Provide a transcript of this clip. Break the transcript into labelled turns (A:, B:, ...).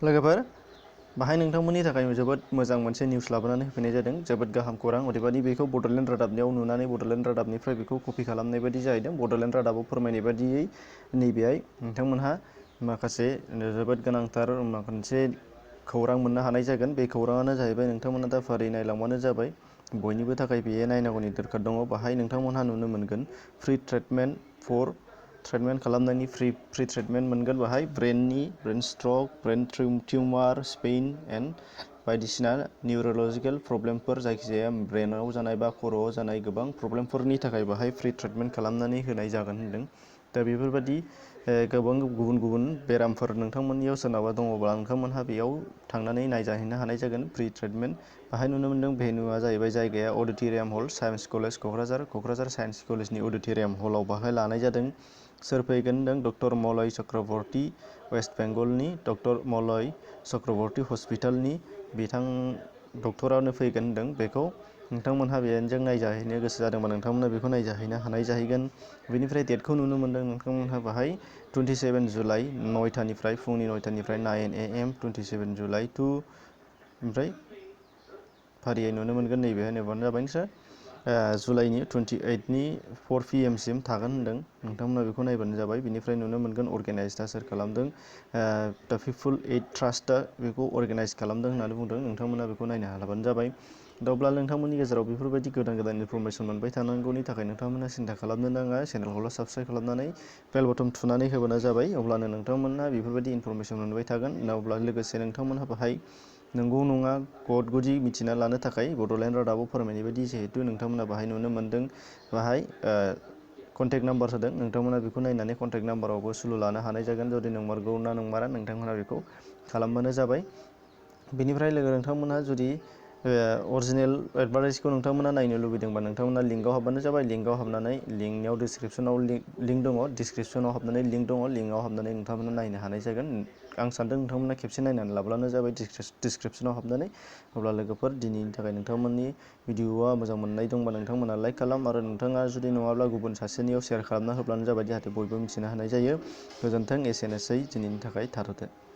A: लोगोफोर बाहाय नोंथांमोननि थाखाय जोबोद मोजां मोनसे निउस लाबोनानै होफैनाय जादों। जोबोद गाहाम खौरां। अदेबानि बेखौ बड'लेण्ड रादाबनियाव नुनानै बड'लेण्ड रादाबनिफ्राय बेखौ कपि खालामनाय बायदि जाहैदों। बड'लेण्ड रादाबाव फोरमायनाय बायदियै नैबेहाय नोंथांमोनहा माखासे जोबोद गोनांथार मोनसे खौरां मोननो हानाय जागोन। बे खौराङानो जाहैबाय नोंथांमोना दा फारि नायलांबानो जाबाय। बयनिबो थाखाय बेयो नायनांगौनि दरखार दङ। बाहाय नोंथांमोनहा नुनो मोनगोन फ्रि ट्रिटमेन्ट खालामनायनि फ्रि ट्रिटमेन्ट मोनगोन। बाहाय brain stroke, brain tumour, spine and बायदिसिना निउर'लजिकेल प्रब्लेमफोर, जायखिजाया ब्रेनाव जानाय बा खर'आव जानाय गोबां प्रब्लेमफोरनि थाखाय बाहाय फ्रि ट्रिटमेन्ट खालामनानै होनाय जागोन होनदों। दा बेफोरबायदि गोबां गुबुन गुबुन बेरामफोर नोंथांमोननियाव सोरनाबा दङब्ला नोंथांमोनहा बेयाव थांनानै नायजाहैनो हानाय जागोन फ्रि ट्रिटमेन्ट। बाहाय नुनो मोनदों भेन्युआ जाहैबाय जायगाया अडिट'रियाम हल, साइन्स कलेज क'क्राझार साइन्स कलेजनि अडिट'रियाम हलाव बाहाय लानाय जादों। सोर फैगोन होनदों? डक्टर मलय चक्रवर्ती, वेस्ट बेंगलनि डक्टर मलय चक्रवर्ती हस्पिटालनि बिथां डक्टरानो फैगोन होनदों। बेखौ नोंथांमोनहा बेजों नायजाहैनो गोसो जादोंबा नोंथांमोनहा बेखौ नायजाहैनो हानाय जाहैगोन। बेनिफ्राय डेटखौ नुनो मोनदों नोंथांमोनहा बाहाय 27 जुलाइ 9टानिफ्राय फुंनि 9टानिफ्राय 9 AM 27 जुलाइ टु ओमफ्राय फारियै नुनो मोनगोन नैबेहाय नायबानो जाबाय नोंसोर। जुलाइनि 28नि 4 PM सिम थागोन होनदों। नोंथांमोना बेखौ नायबानो जाबाय। बिनिफ्राय नुनो मोनगोन अर्गेनाइजआ सोर खालामदों। दा पिपुल एइड ट्रास्टआ बेखौ अर्गेनाइज खालामदों होननानै बुंदों। नोंथांमोना बेखौ नायनो हाबानो जाबाय। दा अब्ला नोंथांमोननि गेजेराव बेफोरबायदि गोदान इनफरमेसन मोनबाय थानांगौनि थाखाय नोंथांमोना सिन्था खालामनो नाङा। चेनेलखौल' साबस्क्राइब खालामनानै बेल बटन थुनानै होबानो जाबाय। अब्लानो नोंथांमोनहा बेफोरबायदि इनफरमेसन मोनबाय थागोन। अब्ला लोगोसे नोंथांमोनहा बाहाय नंगौ नङा गद गुदि मिथिना लानो थाखाय बड'लेण्ड रादाबाव फोरमायनाय बायदि जिहेतु नोंथांमोना बाहाय नुनो मोनदों बाहाय कन्टेक्ट नाम्बार होदों। नोंथांमोना बेखौ नायनानै कन्टेक्ट नाम्बारावबो सुलु लानो हानाय जागोन। जुदि नंमारगौ ना नंमारा नोंथांमोना बेखौ खालामबानो जाबाय। बेनिफ्राय नोंथांमोनहा जुदि अरिजिनेल एडभार्टाइजखौ नोंथांमोना नायनो लुबैदोंबा नोंथांमोना लिंकआव हाबबानो जाबाय। लिंकआव हाबनानै लिंकआव डिसक्रिपसनाव लिंक दङ। डिसक्रिपसनाव हाबनानै लिंक दङ। लिंकआव हाबनानै नोंथांमोना नायनो हानाय जागोन। आं सानदों नोंथांमोना खेबसे नायनानै लाब्लानो जाबाय डिसक्रिपसनाव हाबनानै। अब्ला लोगोफोर दिनैनि थाखाय नोंथांमोननि भिडिअआ मोजां मोननाय दंबा नोंथांमोना लाइक खालाम आरो नोंथाङा जुदि नङाब्ला गुबुन सासेनियाव शेयार खालामना होब्लानो जाबाय जाहाथे बयबो मिथिनो हानाय जायो। गोजोन्थों। एसेनोसै दिनैनि थाखाय थाथ'दो।